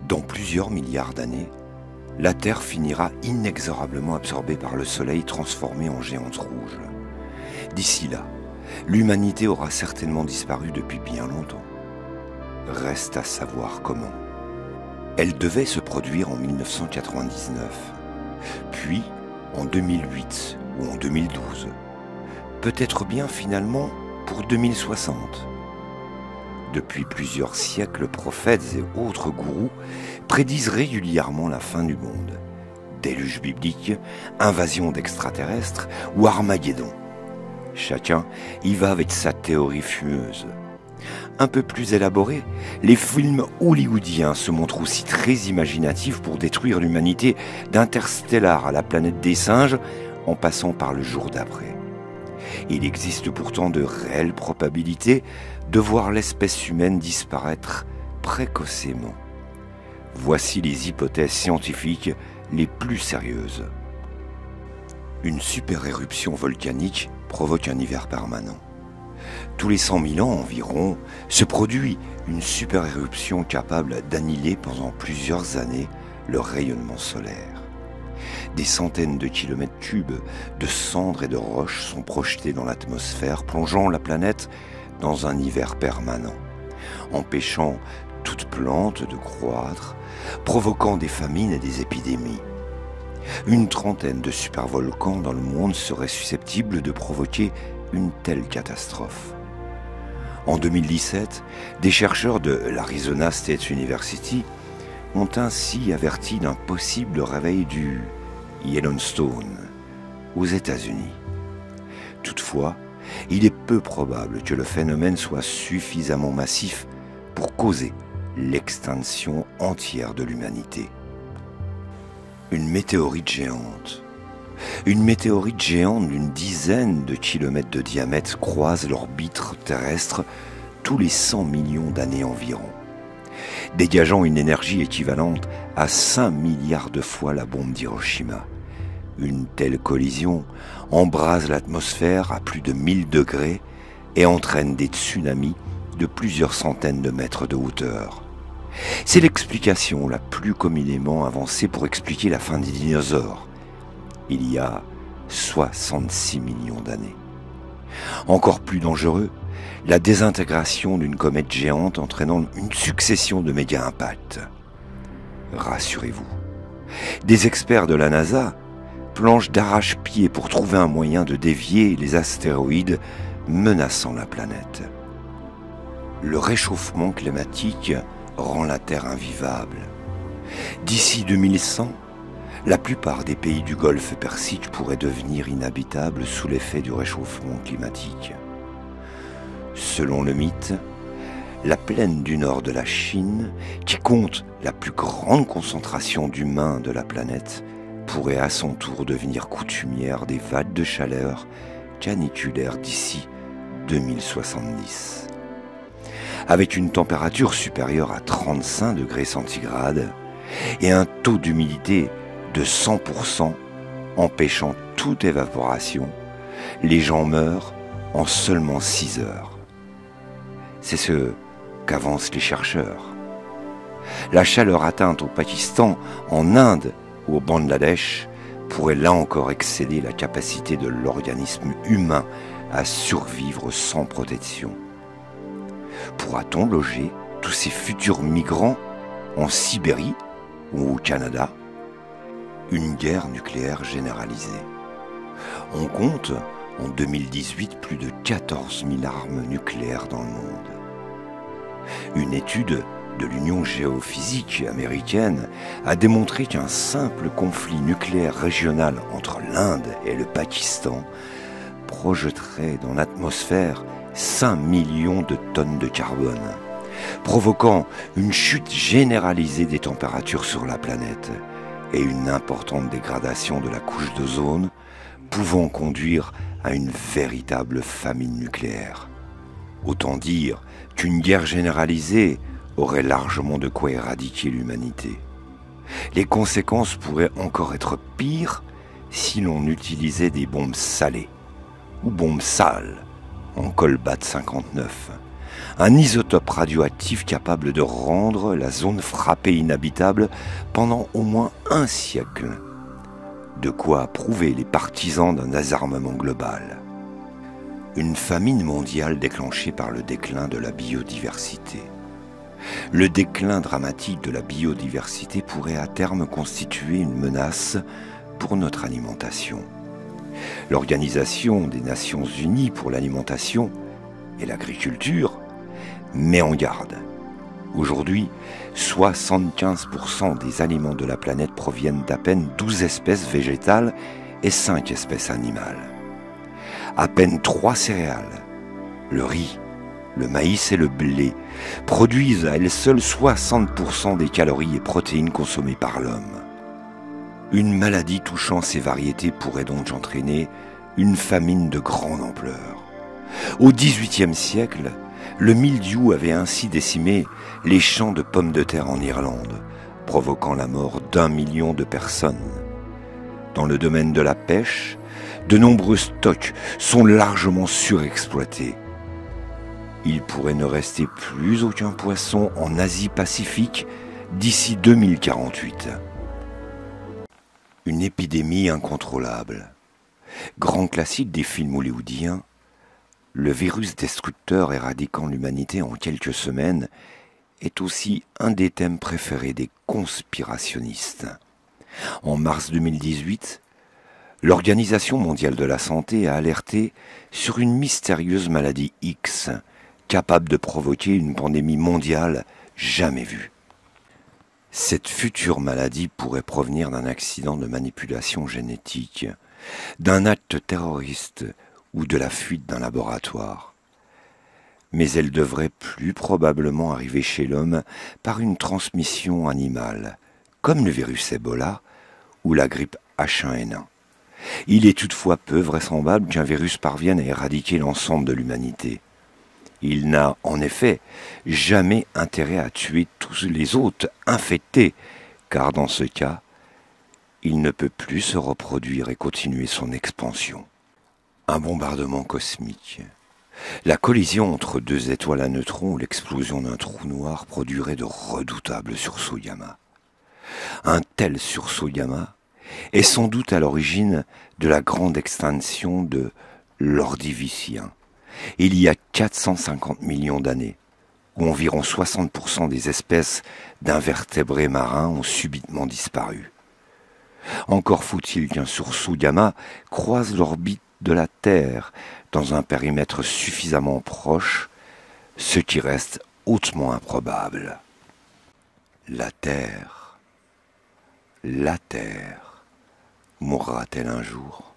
Dans plusieurs milliards d'années, la Terre finira inexorablement absorbée par le Soleil transformé en géante rouge. D'ici là, l'humanité aura certainement disparu depuis bien longtemps. Reste à savoir comment. Elle devait se produire en 1999, puis en 2008 ou en 2012, peut-être bien finalement pour 2060. Depuis plusieurs siècles, prophètes et autres gourous prédisent régulièrement la fin du monde. Déluge biblique, invasion d'extraterrestres ou Armageddon. Chacun y va avec sa théorie fumeuse. Un peu plus élaborés, les films hollywoodiens se montrent aussi très imaginatifs pour détruire l'humanité d'Interstellar à la planète des singes en passant par le jour d'après. Il existe pourtant de réelles probabilités de voir l'espèce humaine disparaître précocement. Voici les hypothèses scientifiques les plus sérieuses. Une super-éruption volcanique provoque un hiver permanent. Tous les 100 000 ans environ se produit une super-éruption capable d'annihiler pendant plusieurs années le rayonnement solaire. Des centaines de kilomètres cubes de cendres et de roches sont projetés dans l'atmosphère, plongeant la planète dans un hiver permanent, empêchant toute plante de croître, provoquant des famines et des épidémies. Une trentaine de supervolcans dans le monde seraient susceptibles de provoquer une telle catastrophe. En 2017, des chercheurs de l'Arizona State University ont ainsi averti d'un possible réveil du Yellowstone aux États-Unis. Toutefois, il est peu probable que le phénomène soit suffisamment massif pour causer l'extinction entière de l'humanité. Une météorite géante. Une météorite géante d'une dizaine de kilomètres de diamètre croise l'orbite terrestre tous les 100 millions d'années environ, dégageant une énergie équivalente à 5 milliards de fois la bombe d'Hiroshima. Une telle collision embrase l'atmosphère à plus de 1000 degrés et entraîne des tsunamis de plusieurs centaines de mètres de hauteur. C'est l'explication la plus communément avancée pour expliquer la fin des dinosaures, il y a 66 millions d'années. Encore plus dangereux, la désintégration d'une comète géante entraînant une succession de méga-impacts. Rassurez-vous, des experts de la NASA planchent d'arrache-pied pour trouver un moyen de dévier les astéroïdes menaçant la planète. Le réchauffement climatique rend la Terre invivable. D'ici 2100, la plupart des pays du Golfe Persique pourraient devenir inhabitables sous l'effet du réchauffement climatique. Selon le mythe, la plaine du nord de la Chine, qui compte la plus grande concentration d'humains de la planète, pourrait à son tour devenir coutumière des vagues de chaleur caniculaires d'ici 2070. Avec une température supérieure à 35 degrés centigrades et un taux d'humidité de 100%, empêchant toute évaporation, les gens meurent en seulement 6 heures. C'est ce qu'avancent les chercheurs. La chaleur atteinte au Pakistan, en Inde ou au Bangladesh pourrait là encore excéder la capacité de l'organisme humain à survivre sans protection. Pourra-t-on loger tous ces futurs migrants en Sibérie ou au Canada? Une guerre nucléaire généralisée. On compte en 2018 plus de 14 000 armes nucléaires dans le monde. Une étude de l'Union géophysique américaine a démontré qu'un simple conflit nucléaire régional entre l'Inde et le Pakistan projetterait dans l'atmosphère 5 millions de tonnes de carbone, provoquant une chute généralisée des températures sur la planète et une importante dégradation de la couche d'ozone, pouvant conduire à une véritable famine nucléaire. Autant dire qu'une guerre généralisée aurait largement de quoi éradiquer l'humanité. Les conséquences pourraient encore être pires si l'on utilisait des bombes salées ou bombes sales en Colbat 59, un isotope radioactif capable de rendre la zone frappée inhabitable pendant au moins un siècle. De quoi prouver les partisans d'un désarmement global. Une famine mondiale déclenchée par le déclin de la biodiversité. Le déclin dramatique de la biodiversité pourrait à terme constituer une menace pour notre alimentation. L'Organisation des Nations Unies pour l'alimentation et l'agriculture met en garde. Aujourd'hui, 75% des aliments de la planète proviennent d'à peine 12 espèces végétales et 5 espèces animales. À peine 3 céréales, le riz, le maïs et le blé, produisent à elles seules 60% des calories et protéines consommées par l'homme. Une maladie touchant ces variétés pourrait donc entraîner une famine de grande ampleur. Au XVIIIe siècle, le mildiou avait ainsi décimé les champs de pommes de terre en Irlande, provoquant la mort d'1 million de personnes. Dans le domaine de la pêche, de nombreux stocks sont largement surexploités. Il pourrait ne rester plus aucun poisson en Asie-Pacifique d'ici 2048. Une épidémie incontrôlable. Grand classique des films hollywoodiens, le virus destructeur éradiquant l'humanité en quelques semaines est aussi un des thèmes préférés des conspirationnistes. En mars 2018, l'Organisation mondiale de la santé a alerté sur une mystérieuse maladie X, capable de provoquer une pandémie mondiale jamais vue. Cette future maladie pourrait provenir d'un accident de manipulation génétique, d'un acte terroriste ou de la fuite d'un laboratoire. Mais elle devrait plus probablement arriver chez l'homme par une transmission animale, comme le virus Ebola ou la grippe H1N1. Il est toutefois peu vraisemblable qu'un virus parvienne à éradiquer l'ensemble de l'humanité. Il n'a, en effet, jamais intérêt à tuer tous les autres infectés, car dans ce cas, il ne peut plus se reproduire et continuer son expansion. Un bombardement cosmique. La collision entre deux étoiles à neutrons ou l'explosion d'un trou noir produirait de redoutables sursauts gamma. Un tel sursaut gamma est sans doute à l'origine de la grande extinction de l'Ordovicien, il y a 450 millions d'années, où environ 60% des espèces d'invertébrés marins ont subitement disparu. Encore faut-il qu'un sursaut gamma croise l'orbite de la Terre dans un périmètre suffisamment proche, ce qui reste hautement improbable. La Terre mourra-t-elle un jour ?